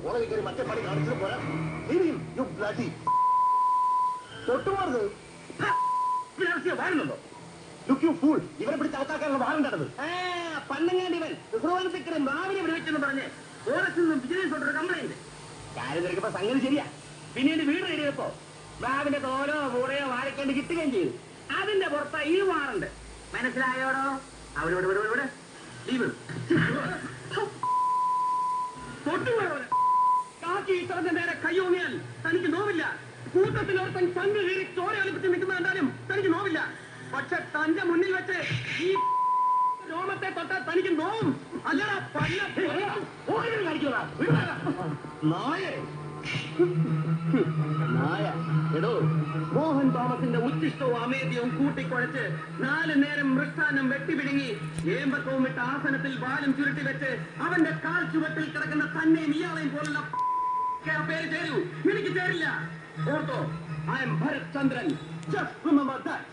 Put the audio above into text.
കോളേജിൽ കയറി മറ്റേ പണി കാണിച്ചിട്ട് പോരാ. തൊട്ടുപോകരുത്. വാരുന്നുണ്ടോ? Look you fool. ഇവരെ പിടിച്ച് അവക്കാക്കാനുള്ള വാറുണ്ടത്. പണ്ടങ്ങാണ്ട് ഇവൻ വിശ്രവണത്തിക്കറും മാവിനെ വിളിവെച്ചെന്ന് പറഞ്ഞ് ഫോറസ്റ്റിൽ നിന്നും വിജിലൻസ് ഒരു കംപ്ലൈന്റ്. കാര്യം തിരക്കപ്പോ സംഗതി ശരിയാ. പിന്നീട് വീട് എഴുതിയപ്പോ മാവിന്റെ തോലോ കൂടെയോ വാരക്കേണ്ടി കിട്ടുകയും ചെയ്തു. അതിന്റെ പുറത്ത് ഈ വാറുണ്ട്. മനസ്സിലായോടോ? അവരോട് ഇവിടെ ലീവ് തൊട്ടുപോയവര് കാക്കി ഇത്തവന്റെ നേരെ കയ്യോങ്ങിയാൽ തനിക്ക് നോവില്ല. കൂട്ടത്തിൽ ഒരുത്തൻ ചങ്ക് കീറി ചോര ഒലിപ്പിച്ച് നിൽക്കുന്ന കണ്ടാലും തനിക്ക് നോവില്ല. പക്ഷെ തന്റെ മുന്നിൽ വെച്ച് ഈ രോമത്തെ തൊട്ടാൽ തനിക്ക് നോവും. അല്ലടാ നായ. എടോ, മോഹൻ തോമസിന്റെ ഉച്ചിഷ്ടവും അമേദ്യവും കൂട്ടിക്കുഴച്ച് 4 നേരം മൃഷ്ടാനം വെട്ടിപിടുങ്ങി ഏമ്പക്കവും ഇട്ട ആസനത്തിൽ വാലും ചുരുട്ടി വെച്ച് അവന്റെ കാൽ ചുവട്ടിൽ കിടക്കുന്ന തന്നെയും ഇയാളെയും പോലുള്ള പേര് ചേരൂ. എനിക്ക് ചേരില്ല. ഓർത്തോ, I am Bharath Chandran. Just remember that.